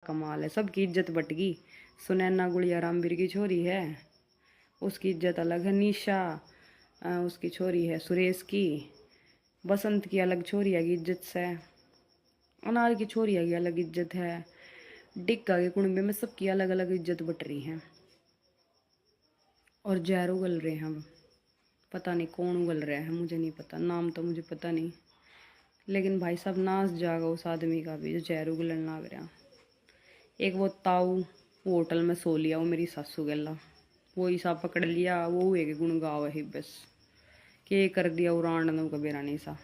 कमाल है, सबकी इज्जत बट गई। सुनैना गुड़िया रामवीर की छोरी है, उसकी इज्जत अलग है। निशा उसकी छोरी है सुरेश की। बसंत की अलग छोरिया की इज्जत से। अनार की छोरिया की अलग इज्जत है। डिक्का के कुंबे में सबकी अलग अलग इज्जत बट रही है। और जहर उगल रहे हैं हम, पता नहीं कौन उगल रहा है, मुझे नहीं पता, नाम तो मुझे पता नहीं। लेकिन भाई साहब नाश जाएगा उस आदमी का भी जो जहर उगलन लग रहा। एक वो ताऊ वो होटल में सो लिया, वो मेरी सासू गला वो ही सा पकड़ लिया, वो हुए के गुण गाव ही बस के कर दिया उड़ान कबेरा नहीं सा।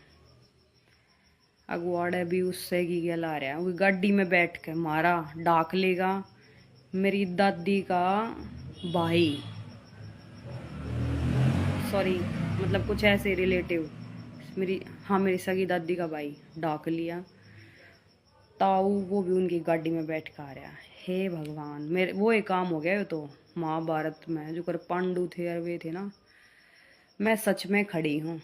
अगवाड़े भी उससे की गया आ रहा, वो गाड़ी में बैठ के मारा डाक लेगा मेरी दादी का भाई, सॉरी मतलब कुछ ऐसे रिलेटिव मेरी, हाँ मेरी सगी दादी का भाई डाक लिया। ताऊ वो भी उनकी गाड़ी में बैठ कर आ रहा। हे भगवान, मेरे वो एक काम हो गया तो महाभारत में जो कर पांडु थे और वे थे ना, मैं सच में खड़ी हूँ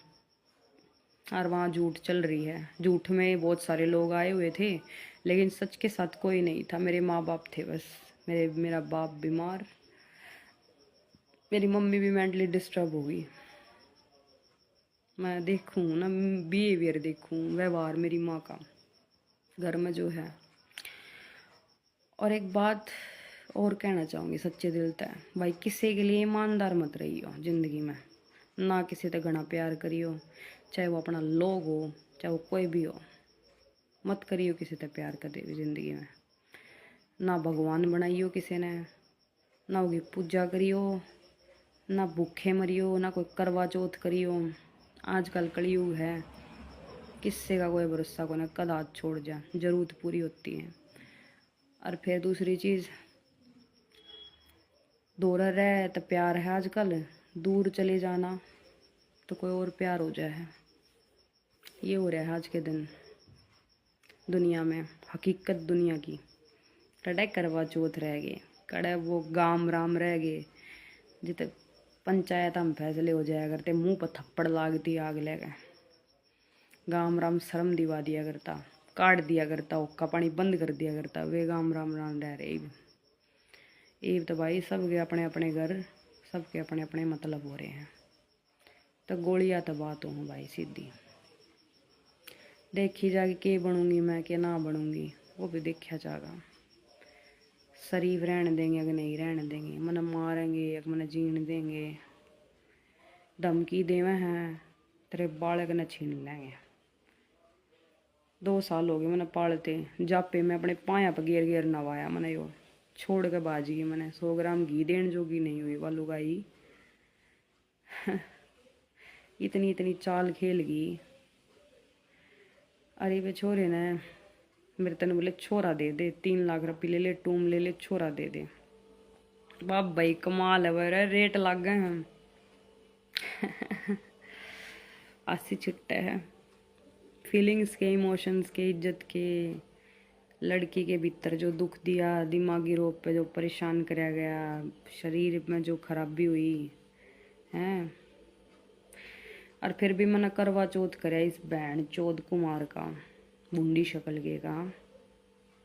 और वहाँ झूठ चल रही है। झूठ में बहुत सारे लोग आए हुए थे लेकिन सच के साथ कोई नहीं था। मेरे माँ बाप थे बस, मेरा बाप बीमार, मेरी मम्मी भी मेंटली डिस्टर्ब हो गई। मैं देखूँ ना बिहेवियर देखूँ, व्यवहार मेरी माँ का घर में जो है। और एक बात और कहना चाहूँगी सच्चे दिल से, भाई किसी के लिए ईमानदार मत रहियो ज़िंदगी में, ना किसी से घना प्यार करियो, चाहे वो अपना लोग हो चाहे वो कोई भी हो, मत करियो किसी से प्यार कदे भी ज़िंदगी में। ना भगवान बनाइयो किसी ने, ना उसकी पूजा करियो, ना भूखे मरियो, ना कोई करवा चौथ करियो। आजकल कलयुग है, किससे का कोई भरोसा को ना, कद हाथ छोड़ जा, जरूरत पूरी होती है। और फिर दूसरी चीज़, दूर रहे तो प्यार है आजकल, दूर चले जाना तो कोई और प्यार हो जाए। ये हो रहा है आज के दिन दुनिया में, हकीकत दुनिया की। कड़े करवा चौथ रह गए, कड़े वो गाम राम रह गए, जिते पंचायत हम फैसले हो जाया करते, मुंह पर थप्पड़ लागती आग लगे। गाम राम शर्म दिवा दिया करता, काट दिया करता, ओक्का पानी बंद कर दिया करता, वे गाम राम राम रह रहे। ईब तो भाई सबके अपने अपने घर, सबके अपने अपने मतलब हो रहे हैं। तो गोलियाँ तो बात हूँ भाई सीधी, देखी जाएगी के बनूंगी मैं के ना बनूंगी वो भी देखा जाएगा। शरीफ रहने देंगे अगर नहीं रहने देंगे, मन मारेंगे या मन जीने देंगे, धमकी देवे हैं तेरे बालक न छीन लेंगे। 2 साल हो गए मैंने पालते, जापे में अपने पाया पर गेर गेर नवाया मैंने, यो छोड़ के बाजी गई मैंने। 100 ग्राम घी देने जोगी नहीं हुई वालू गाई। इतनी इतनी चाल खेल गई। अरे वे छोरे ने मेरे तने बोले छोरा दे दे, 3 लाख रुपये ले ले, टूम ले ले, छोरा दे दे। बाप भाई कमाल है, वह रेट लग गए हैं। 80 छुट्टे हैं फीलिंग्स के, इमोशंस के, इज्जत के, लड़की के भीतर जो दुख दिया, दिमागी रोग पे जो परेशान कराया गया, शरीर में जो खराबी हुई है। और फिर भी मैंने करवा चौथ कराया इस बहन चौथ कुमार का, बूंदी शक्ल के का,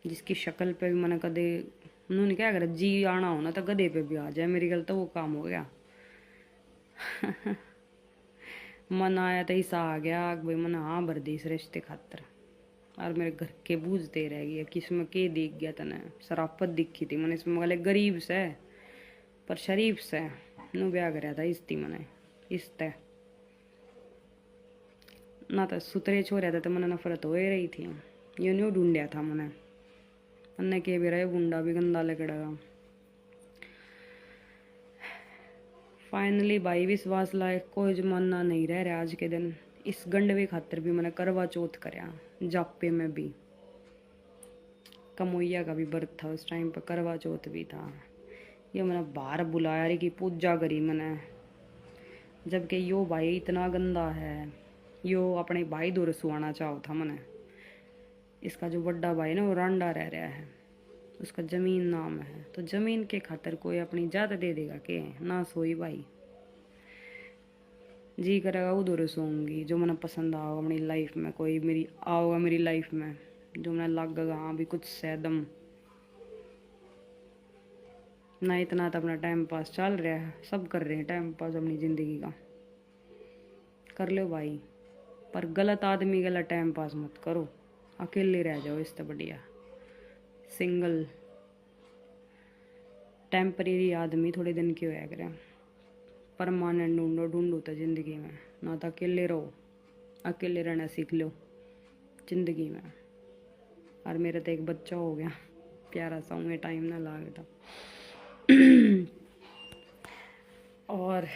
जिसकी शक्ल पे भी मैंने कदे उन्होंने क्या करा, जी आना हो ना तो गधे पे भी आ जाए, मेरी गल तो वो काम हो गया। मन आया तो ऐसा आ गया भाई, मन हाँ भर दी इस रिश्ते खातर। और मेरे घर के बूझते रह गए किसमें के दिख गया तने, शराफत दिखी थी मैंने इसमें, वाले गरीब से पर शरीफ से नू ब्याह कराया था इसती मैंने, इस तय ना तो सुतरे छोड़े थे तो मैंने नफरत हो ही रही थी। ये न्यू ढूंढिया था मैंने, अन्ने के भी रहे गुंडा भी गंदा लगेगा। फाइनली भाई विश्वास लायक कोई जमाना नहीं रह रहा आज के दिन। इस गंडवे खातर भी मैंने करवा चौथ कराया, जापे में भी कमोइया का भी व्रत था उस टाइम पर, करवा चौथ भी था। ये मैंने बाहर बुलाया रे की पूजा करी मैंने, जबकि यो भाई इतना गंदा है, यो अपने भाई दो रसुआना चाहो था मैंने। इसका जो बड़ा भाई ना वो रांडा रह रहा है, उसका ज़मीन नाम है, तो ज़मीन के खातर कोई अपनी जात दे देगा के ना, सोई भाई जी करेगा उधर सोऊंगी जो मैंने पसंद आओगा अपनी लाइफ में, कोई मेरी आओगा मेरी लाइफ में जो मैंने लगेगा हाँ भी कुछ सैदम ना इतना तो अपना टाइम पास चल रहा है, सब कर रहे हैं टाइम पास अपनी ज़िंदगी का, कर लो भाई, पर गलत आदमी गलत टाइम पास मत करो, अकेले रह जाओ, इससे बढ़िया सिंगल टेम्परेरी आदमी थोड़े दिन के होया करें, परमानेंट ढूंढो तो ज़िंदगी में, ना तो अकेले रहो, अकेले रहना सीख लो ज़िंदगी में। और मेरा तो एक बच्चा हो गया प्यारा सा, उन्हें टाइम ना लागे था। और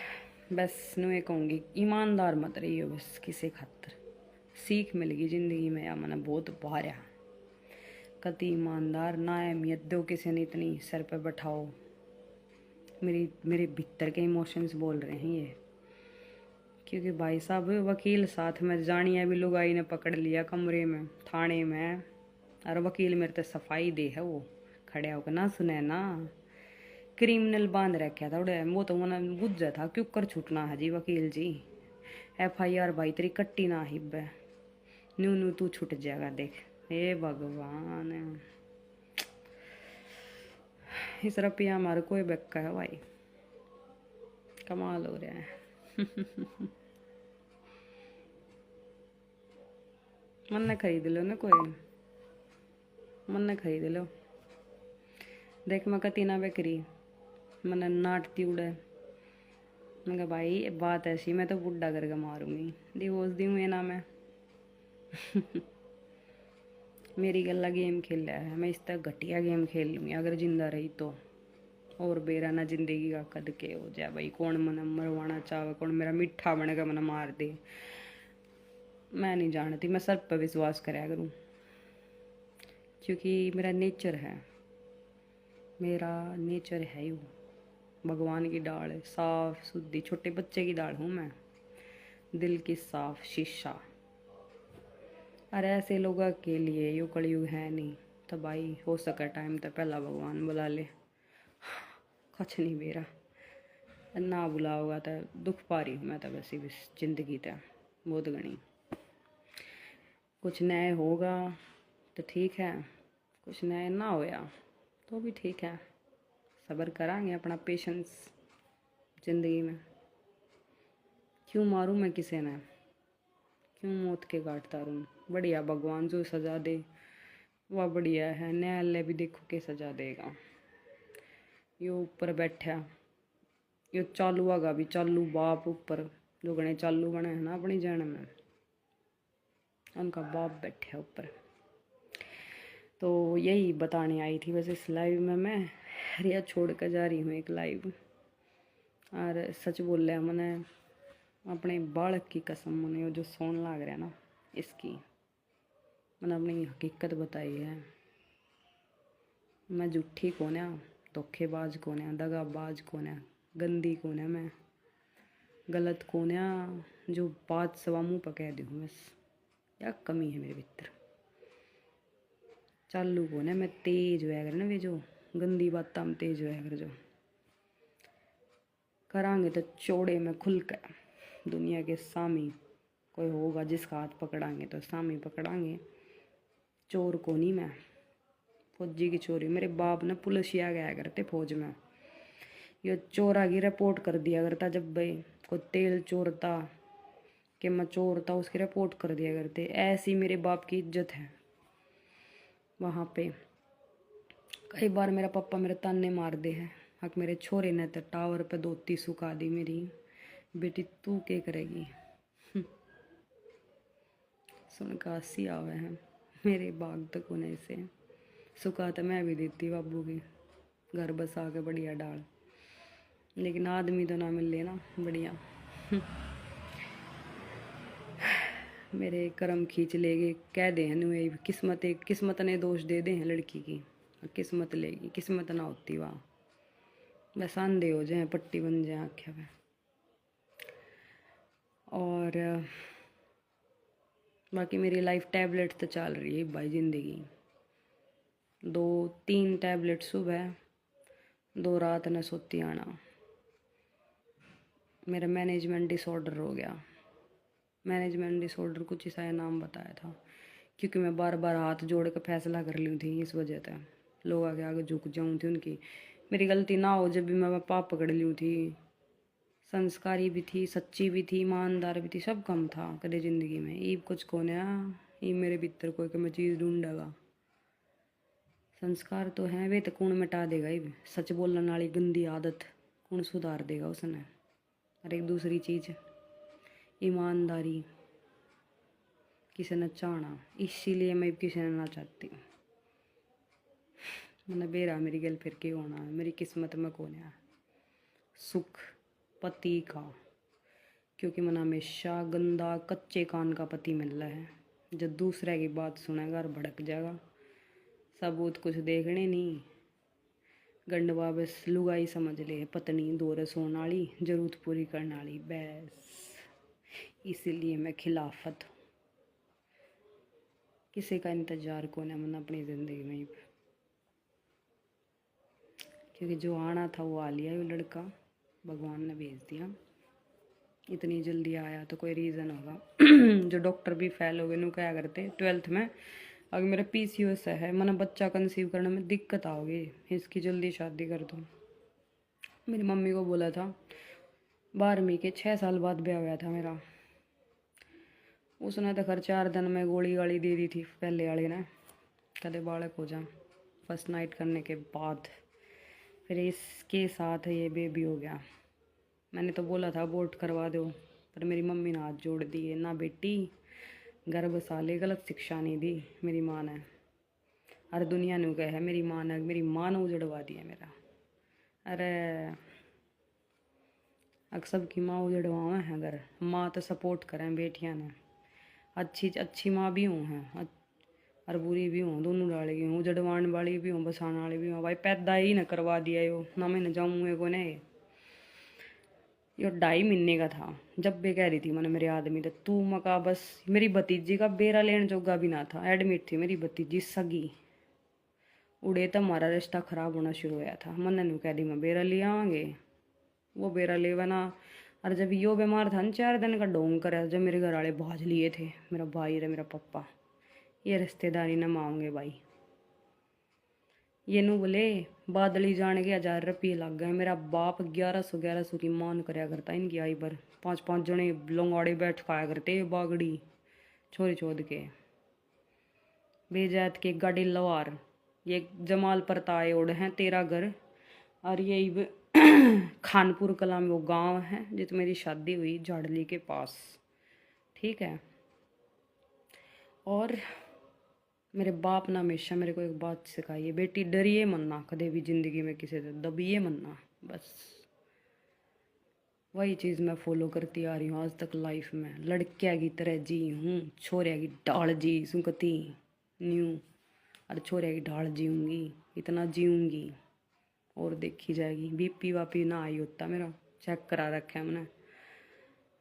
बस नुए कहूँगी ईमानदार मत रहियो बस किसी खातर, सीख मिल गई ज़िंदगी में या मैंने बहुत बाहर कति ईमानदार ना अहमियत दो किसी ने इतनी सर पे बैठाओ। मेरे भीतर के इमोशंस बोल रहे हैं ये, क्योंकि भाई साहब वकील साथ में जानिया भी लुगाई ने पकड़ लिया कमरे में थाने में, और वकील मेरे तो सफाई दे है, वो खड़े होकर ना सुने ना, क्रिमिनल बांध रखा था उड़े, वो तो उन्होंने बुझा था क्यों कर छूटना है जी वकील जी, FIR भाई तेरी कट्टी ना हिब न्यू न्यू तू छूट जाएगा देख, हे भगवान इस रुपया हमारे कोई बेक्का है भाई, कमाल हो रहा है। मन ने खरीद लो ना कोई, मन ने खरीद लो, देख मैं कती ना बेकरी मन नाटती उड़े, मैं कहा भाई बात ऐसी मैं तो बुढ़ा करके मारूंगी, डिवोर्स दी हुई ना मैं। मेरी गला गेम खेल रहा है, मैं इस तरह घटिया गेम खेल लूँगी अगर जिंदा रही तो, और बेरा ना जिंदगी का कद के हो जाए भाई, कौन मन मरवाना चाहे, कौन मेरा मिठा बनेगा मन मार दे, मैं नहीं जानती, मैं सब पर विश्वास कराया करूँ, क्योंकि मेरा नेचर है, मेरा नेचर है यू, भगवान की डाल है साफ सुथरी, छोटे बच्चे की डाल हूँ मैं, दिल की साफ शीशा। अरे ऐसे लोगों के लिए यू कलयुग है नहीं, तो भाई हो सके टाइम तो पहला भगवान बुला ले, कुछ नहीं बेरा ना बुलाओगा तो दुख पा रही हूँ मैं तो वैसे भी जिंदगी तो बहुत घनी, कुछ न्याय होगा तो ठीक है, कुछ न्याय ना होया तो भी ठीक है, सब्र करांगे अपना पेशेंस ज़िंदगी में। क्यों मारूं मैं किसी ने, क्यों मौत के घाट तारूं, बढ़िया भगवान जो सजा दे वह बढ़िया है, न्यायालय भी देखो के सजा देगा, यो ऊपर बैठा यो चालू आगा भी चालू बाप ऊपर, जो गणे चालू बने हैं ना अपनी जान में, उनका बाप बैठा ऊपर। तो यही बताने आई थी बस इस लाइव में, मैं रिया छोड़ कर जा रही हूँ एक लाइव, और सच बोल रहा मैंने अपने बालक की कसम, मैंने जो सोन लाग रहा है ना इसकी, मैंने अपनी हकीकत बताई है, मैं झूठी कौन है, धोखेबाज कौन है, दगाबाज कौन है, गंदी कौन है, मैं गलत कौन है, जो बात सवा मुँह पर कह दूँ बस, क्या कमी है मेरे भीतर, चालू कौन है, मैं तेज होया कर ना, वे जो गंदी बात हम तेज होया कर, जो करांगे तो चौड़े में खुल कर दुनिया के सामी, कोई होगा जिसका हाथ पकड़ांगे तो सामी पकड़ांगे, चोर को नहीं मैं, फौजी की चोरी, मेरे बाप ने पुलिसिया गया करते फौज में, ये चोरा की रिपोर्ट कर दिया करता, जब भाई कोई तेल चोरता कि मैं चोरता उसकी रिपोर्ट कर दिया करते, ऐसी मेरे बाप की इज्जत है वहाँ पे। कई बार मेरा पापा मेरे ताने मार दे है, हक मेरे छोरे ने तो टावर पे धोती सुखा दी मेरी, बेटी तू क्या करेगी, सुन का हंसी आवे है, मेरे बाग तक को नहीं से सुखा तो मैं भी देती बाबू की, घर बसा के बढ़िया डाल, लेकिन आदमी तो ना मिले ना बढ़िया। मेरे कर्म खींच लेगे कह दे हैं, किस्मत ने दोष दे दे हैं लड़की की, किस्मत लेगी, किस्मत ना होती वहाँ बस अंधे हो जाए, पट्टी बन जाए आँखें में। और बाकी मेरी लाइफ टैबलेट तो चल रही है भाई, ज़िंदगी 2-3 टैबलेट सुबह 2 रात न सोती आना, मेरा मैनेजमेंट डिसऑर्डर हो गया, मैनेजमेंट डिसऑर्डर कुछ ऐसा नाम बताया था, क्योंकि मैं बार बार हाथ जोड़ कर फैसला कर ली थी, इस वजह से लोग आगे आगे झुक जाऊँ थी उनकी, मेरी गलती ना हो जब भी मैं पाप पकड़ ली थी। संस्कारी भी थी, सच्ची भी थी, ईमानदार भी थी, सब कम था कदे जिंदगी में। ईब कुछ कोने ई मेरे भीतर कोई मैं चीज़ ढूंढेगा। संस्कार तो हैं वे तो कौन मिटा देगा। इब सच बोलने वाली गंदी आदत कौन सुधार देगा उसने। और एक दूसरी चीज़ ईमानदारी किसी ने चाहना, इसीलिए मैं किसी ने ना चाहती। मैंने बेरा मेरी गल फिर के होना है, मेरी किस्मत में कौन है सुख पति का, क्योंकि मैंने हमेशा गंदा कच्चे कान का पति मिल रहा है। जब दूसरे की बात सुनेगा और भड़क जाएगा। सबूत कुछ देखने नहीं, गंडवा बस लुगाई समझ ले, पत्नी दो रसोन वाली, जरूरत पूरी करने वाली बस। इसीलिए मैं खिलाफत हूँ। किसी का इंतजार कौन है मैंने अपनी ज़िंदगी में, क्योंकि जो आना था वो आ लिया। वो लड़का भगवान ने भेज दिया। इतनी जल्दी आया तो कोई रीज़न होगा। जो डॉक्टर भी फेल हो गए नु क्या करते 12th में, अगर मेरा PCOS है, मैंने बच्चा कंसीव करने में दिक्कत आओगी, इसकी जल्दी शादी कर दो। मेरी मम्मी को बोला था 12वीं के 6 साल बाद ब्याह हुआ था मेरा। उसने तो खर 4 दिन में गोली गाली दे दी थी पहले वाले ने, कदे बालक हो जा। फर्स्ट नाइट करने के बाद फिर इसके साथ ये बेबी हो गया। मैंने तो बोला था अबॉर्ट करवा दो, पर मेरी मम्मी ने हाथ जोड़ दिए। ना बेटी गर्भ साले, गलत शिक्षा नहीं दी मेरी माँ ने। हर दुनिया ने कहा है मेरी माँ ने उजड़वा दिया मेरा। अरे अक्सर की माँ उजड़वा है, अगर माँ तो सपोर्ट करें बेटियां ने। अच्छी माँ भी हूँ हैं और बुरी भी हूँ, दोनों डालेगी हूँ, उजड़वाने वाली भी हूँ, बसाने वाली भी हूँ। भाई पैदा ही ना करवा दिया यो, ना मैं न जाऊँ को ने। यो 2.5 महीने का था जब भी कह रही थी मैंने मेरे आदमी तो तू मका बस। मेरी भतीजी का बेरा लेने जोगा भी ना था, एडमिट थी मेरी भतीजी सगी। उड़े तो हमारा रिश्ता खराब होना शुरू हुआ था। मैंने नू कह दी मैं बेरा ले आवांगे, वो बेरा ले बना। और जब यो बीमार था न 4 दिन का ढोंग कर, जब मेरे घर वाले भाज लिए थे, मेरा भाई और मेरा पप्पा, ये रिश्तेदारी न मांगे भाई। ये नू बोले बादली जाने के 1000 रुपये लग गए। मेरा बाप 1100 की मान कराया करता इनकी आई पर। 5 जने लोंगाड़े बैठ खाया करते बागड़ी छोरी चोद के बेजात के गाड़ी लवार। ये जमाल परताए ओढ़ हैं 13 घर। और ये खानपुर कला में वो गांव है जित मेरी शादी हुई, झाड़ली के पास, ठीक है। और मेरे बाप ने हमेशा मेरे को एक बात सिखाई है, बेटी डरिए मन्ना कदे भी जिंदगी में, किसी से दबिए मन्ना बस। वही चीज़ मैं फॉलो करती आ रही हूँ आज तक लाइफ में। लड़किया की तरह जी हूँ, छोरिया की ढाल जी सुकती न्यू, और छोरिया की ढाल जीऊँगी, इतना जीऊँगी और देखी जाएगी। BP वापी ना आई होता, मेरा चेक करा रखा है मैंने,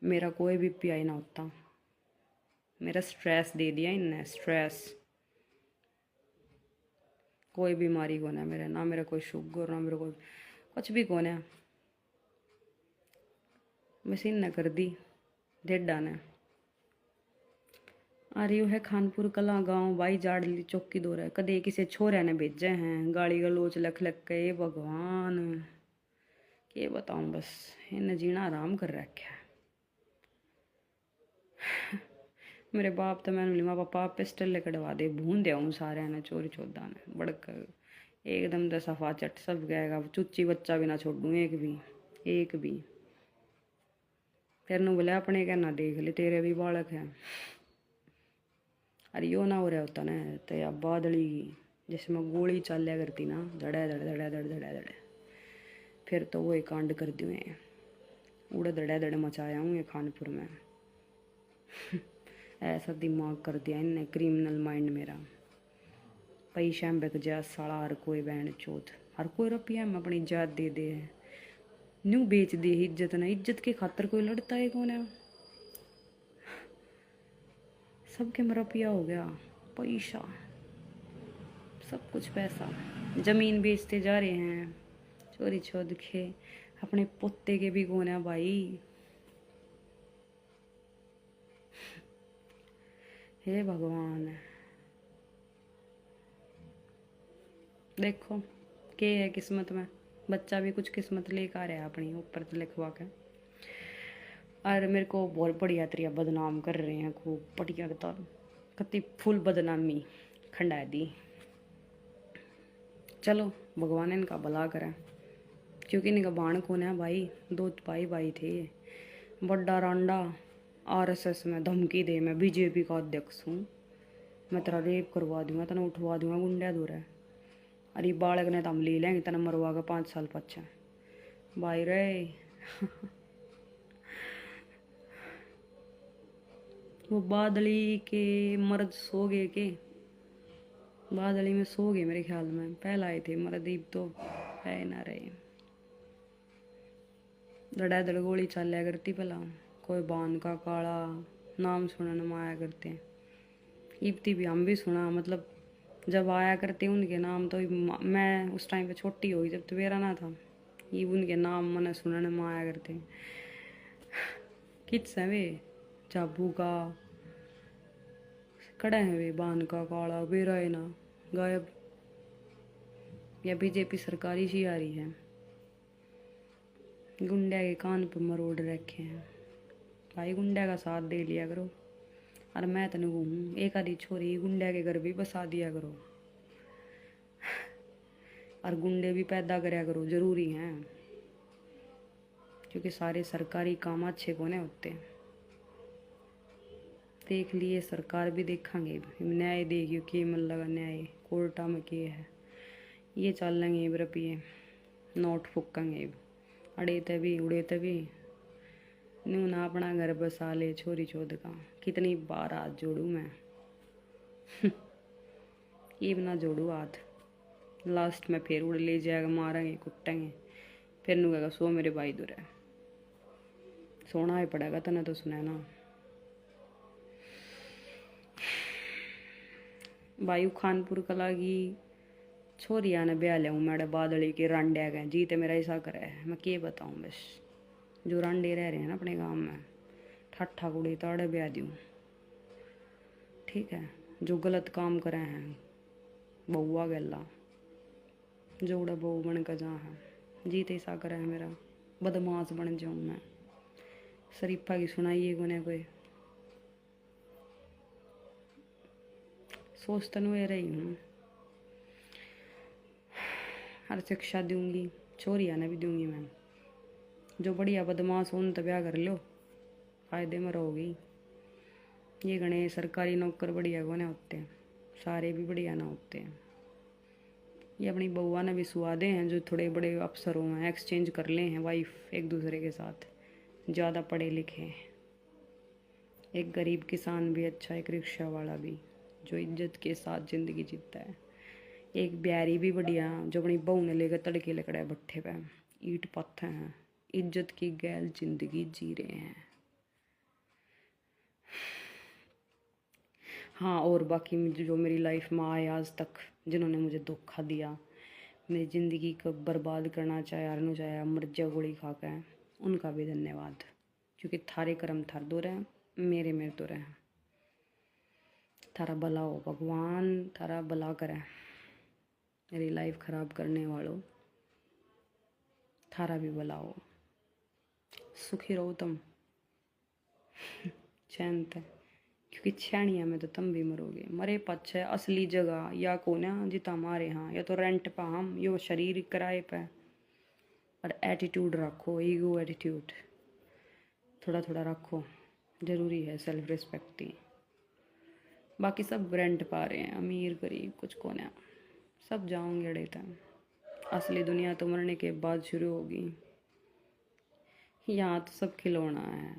मेरा कोई BP आई ना होता। मेरा स्ट्रेस दे दिया इनने, स्ट्रेस। कोई बीमारी कौन है मेरे, ना मेरा कोई शुगर, ना मेरा कोई कुछ भी कौन है। मशीन ने कर दी डेढ़ा ने। आ रही है खानपुर कला गांव भाई, जाड़ली चौकी दो है। कदे किसी छोरिया ने भेजे हैं गाली गलोच लख लख के, भगवान के बताऊं। बस इन्हें जीना आराम कर रखा है। मेरे बाप तो मैंने माँ पापा पिस्टल ले कटवा दे, भून दे हूँ सारे ने चोरी चौदा ने बड़क एकदम दे सफा चट सब गएगा। चुच्ची बच्चा भी ना छोड़ूँ एक भी। तेरे बोले अपने कहना देख ले, तेरे भी बालक हैं। अरे यो ना हो रहा होता ना तो या बादली जिसमें गोली चाल्या करती ना, धड़े धड़े धड़े धड़े धड़े धड़े, फिर तो वो एक कांड कर दिए उड़े धड़े धड़े मचाया हूँ ये खानपुर में। ऐसा दिमाग कर दिया इनने, क्रिमिनल माइंड मेरा। पैसा में बिक जा साला हर कोई, बहन चौथ हर कोई रुपया में अपनी इज्जत दे दे है, न्यू बेच दे इज्जत ना। इज्जत के खातर कोई लड़ता है कौन है। सबके में रुपया हो गया, पैसा, सब कुछ पैसा। जमीन बेचते जा रहे हैं चोरी छोद के। अपने पोते के भी कौन है भाई। हे भगवान, देखो के है किस्मत में। बच्चा भी कुछ किस्मत लेकर आ रहा है अपनी ऊपर से लिखवा के। और मेरे को बहुत बढ़िया तरीका बदनाम कर रहे हैं, खूब बढ़िया कति फुल बदनामी खंडा दी। चलो भगवान इनका भला करें, क्योंकि इनका बाण कौन है भाई, दो भाई थे। बड़ा रांडा आरएसएस में धमकी दे, मैं बीजेपी का अध्यक्ष हूँ, मैं तेरा रेप करवा दूंगा, तना उठवा दूंगा, गुंडा दूर है। अरे बालक ने तो हम ले लेंगे, तना मरवा के 5 साल पच्चा भाई रे। वो बादली के मर्द सो गए के, बादली में सो गए मेरे ख्याल में, पहला आए थे मरदीप तो है ना रहे। धड़ाधड़ गोली चलिया करती भला, कोई बान का काला नाम सुनने में आया करते हैं। इब्ती भी हम भी सुना, मतलब जब आया करते उनके नाम तो मैं उस टाइम पे छोटी हुई, जब तो मेरा ना था, ये उनके नाम मैंने सुनने में आया करते हैं। किस है वे, जाबू का कड़ा है वे, बान का काला बेरा है ना गायब, या बीजेपी सरकारी सी आ रही है। गुंडा के कान पर मरोड़ रखे हैं भाई, गुंडा का साथ दे लिया करो। और मैं तो नहीं हूँ, एक आधी छोरी गुंडा के घर भी बसा दिया करो, और गुंडे भी पैदा कराया करो, जरूरी हैं, क्योंकि सारे सरकारी काम अच्छे कोने होते हैं। देख लिए सरकार भी देखेंगे, न्याय देगी कि मन लगा न्याय कोर्टा में किए है, ये चल लेंगे रुपये नोट फूकेंगे, अड़े तभी उड़े तभी न्यू ना अपना घर बसा ले छोरी चौध का। कितनी बार हाथ जोड़ू मैं ये ना जोड़ू हाथ, लास्ट में फिर उड़ ले जाएगा, मारेंगे कुटेंगे, फिर नू कहेगा सो मेरे भाई दूर है, सोना ही पड़ेगा तने तो सुना ना। वायु खानपुर कला की छोरिया ने ब्याह लिया मेरे बादली के रांडे गए जी, तो मेरा ऐसा करे है, मैं क्या बताऊँ, बस जो रांडे रह रहे हैं ना अपने गांव में, ठाठा कुड़ी ताड़े ब्याह दूँ, ठीक है। जो गलत काम करे हैं बउआ गला, जोड़ा बहू बन कर जा है जी, तो ऐसा करे है मेरा, बदमाश बन जाऊँ मैं। शरीफा की सुनाइए कोने कोई, सोच तो नहीं रही हूँ। हर शिक्षा दूंगी, छोरिया ने भी दूंगी मैं, जो बढ़िया बदमाश हो उन तो ब्याह कर लो, फायदे में रहोगी। ये गणे सरकारी नौकर बढ़िया को ना होते हैं, सारे भी बढ़िया ना होते हैं। ये अपनी बउआ ने भी सुहादे हैं, जो थोड़े बड़े अफसर हो हैं, एक्सचेंज कर ले हैं वाइफ एक दूसरे के साथ, ज़्यादा पढ़े लिखे हैं। एक गरीब किसान भी अच्छा, एक रिक्शा वाला भी, जो इज्जत के साथ ज़िंदगी जीता है। एक ब्यारी भी बढ़िया, जो अपनी बहू ने लेकर तड़के लकड़ा भट्ठे पे ईंट पत्थर हैं, इज्जत की गैल जिंदगी जी रहे हैं। हाँ, और बाकी जो मेरी लाइफ में आए आज तक, जिन्होंने मुझे धोखा दिया, मेरी ज़िंदगी को बर्बाद करना चाहे, हारना चाहे, मर जा गोली खा के, उनका भी धन्यवाद, क्योंकि थारे कर्म थार दो रहे, मेरे मेरे तो रहे। थारा भला हो भगवान, थारा भला करे, मेरी लाइफ ख़राब करने वालों थारा भी भला हो, सुखी रहो तुम चैन ते, क्योंकि छानिया में तो तुम भी मरोगे। मरे पाछे असली जगह या को ना जिता हमारे यहाँ, या तो रेंट पा हम, यो शरीर किराए पे। और एटीट्यूड रखो, ईगो एटीट्यूड थोड़ा थोड़ा रखो, ज़रूरी है, सेल्फ रिस्पेक्ट थी। बाकी सब रेंट पा रहे हैं, अमीर गरीब कुछ को ना, सब जाओगे अड़े तक। असली दुनिया तो मरने के बाद शुरू होगी। यहाँ तो सब खिलौना है,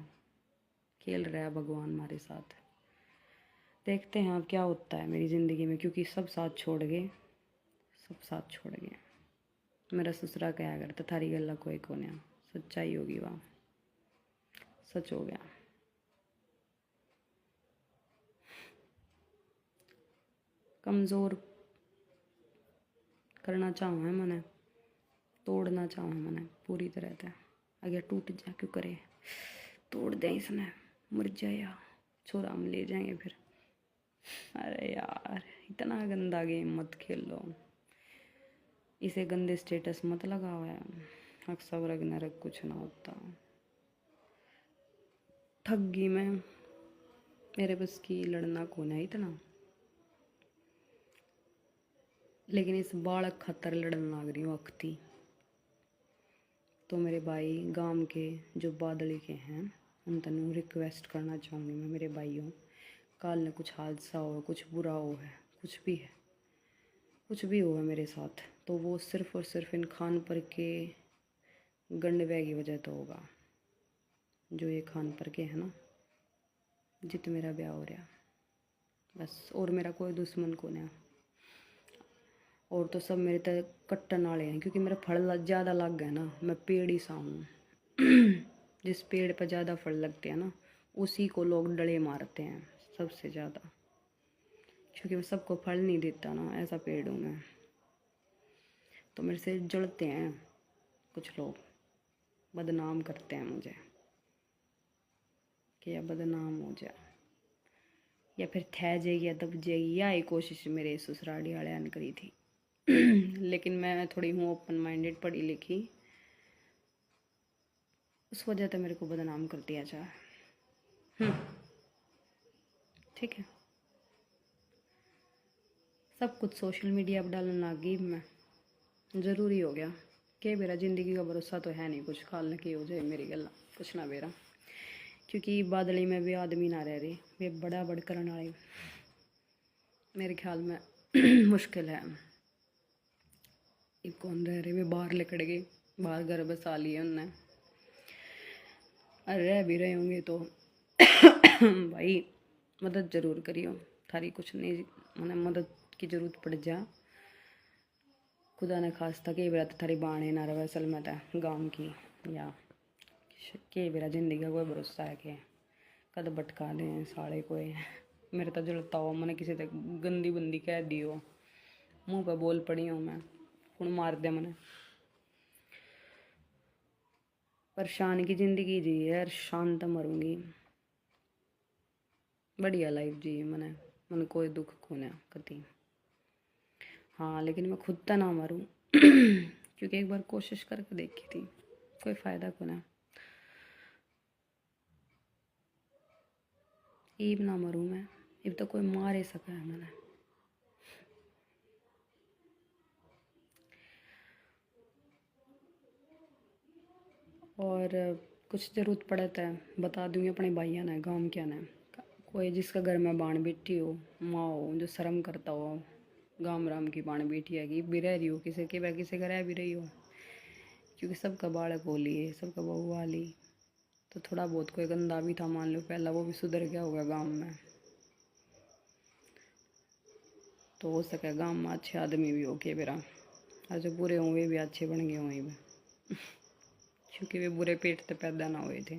खेल रहा है भगवान हमारे साथ। देखते हैं अब क्या होता है मेरी ज़िंदगी में, क्योंकि सब साथ छोड़ गए, सब साथ छोड़ गए। मेरा ससुरा क्या करता, थारी गल्ला कोई को नहीं, सच्चाई होगी वहाँ, सच हो गया। कमज़ोर करना चाहूँ है मैंने, तोड़ना चाहूँ मैंने पूरी तरह से। अगर टूट जा क्यों करे, तोड़ दें इसने, मर जाया छोरा हम ले जाएंगे फिर। अरे यार इतना गंदा गेम मत खेल लो, इसे गंदे स्टेटस मत लगाओ है, अक्सर रग नरक कुछ ना होता। थक गई मैं, मेरे बस की लड़ना कौन है इतना, लेकिन इस बालक खातर लड़न लाग रही हूँ अख्ती। तो मेरे भाई गांव के जो बादली के हैं उन तनु रिक्वेस्ट करना चाहूँगी मैं, मेरे भाइयों, काल ने कुछ हादसा हो, कुछ बुरा हो है, कुछ भी है, कुछ भी हुआ मेरे साथ, तो वो सिर्फ़ और सिर्फ इन खान पर के गंडवे की वजह तो होगा। जो ये खान पर के है ना, जित मेरा ब्याह हो रहा बस, और मेरा कोई दुश्मन को नहीं, और तो सब मेरे तक कट्टन वाले हैं, क्योंकि मेरा फल ज़्यादा लग गया ना, मैं पेड़ ही सा हूँ। जिस पेड़ पर ज़्यादा फल लगते हैं ना, उसी को लोग डले मारते हैं सबसे ज़्यादा, क्योंकि मैं सबको फल नहीं देता ना, ऐसा पेड़ हूँ मैं। तो मेरे से जलते हैं कुछ लोग, बदनाम करते हैं मुझे कि या बदनाम हो जा, या फिर थे जाएगी या दब जाएगी, या ये कोशिश मेरे ससुराली वाले ने करी थी। लेकिन मैं थोड़ी हूँ ओपन माइंडेड, पढ़ी लिखी, उस वजह से मेरे को बदनाम कर दिया जाए। ठीक है, सब कुछ सोशल मीडिया पर डालने लगी मैं, ज़रूरी हो गया कि मेरा ज़िंदगी का भरोसा तो है नहीं, कुछ खाल की हो जाए मेरी गल कुछ ना बेरा, क्योंकि बादली में भी आदमी ना रह रहे, वे बड़ा बड़ करने वाले मेरे ख्याल में मुश्किल है। एक कौन रह रहे, वे बाहर लिकड़ गए, बाहर घर बसा लिए उनने, और रह भी रहे होंगे तो भाई मदद ज़रूर करियो, थारी कुछ नहीं मैंने मदद की ज़रूरत पड़ जा, खुदा ने खास्ता के बेरा थारी बाणे ना रहे असल में तो गाँव की, या के बेरा जिंदगी का कोई भरोसा है कि कद भटका दें साले कोई, मेरे तो जलता हो, मैंने किसी तक गंदी बंदी कह दी हो, मुँह पर बोल पड़ी हूँ मैं, कौन मार दे मैंने। परेशान की ज़िंदगी जी है, शांत मरूंगी, बढ़िया लाइफ जी मैंने, मन कोई दुख खोना कति। हाँ लेकिन मैं खुद तो ना मरूँ क्योंकि एक बार कोशिश करके देखी थी, कोई फ़ायदा को ना, ईब ना मरूँ मैं, इब तो कोई मार ही सका है मैंने। और कुछ ज़रूरत पड़े तो बता दूँगी अपने भाइयों ने, गाँव क्या ने, कोई जिसका घर में बाण बेटी हो, माँ हो, जो शर्म करता हो, गाँव राम की बाण बेटी है कि भी रह रही हो किसी के वह किसी का रह भी रही हो, क्योंकि सबका बालक बोली है, सबका बहू वाली, तो थोड़ा बहुत कोई गंदा भी था मान लो पहला, वो भी सुधर गया होगा गाँव में, तो हो सके गाँव में अच्छे आदमी भी हो के मेरा, और जो बुरे हों वे भी अच्छे बन गए हों क्योंकि वे बुरे पेट से पैदा ना हुए थे,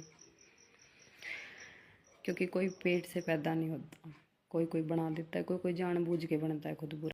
क्योंकि कोई पेट से पैदा नहीं होता, कोई कोई बना देता है, कोई कोई जानबूझ के बनता है खुद बुरा।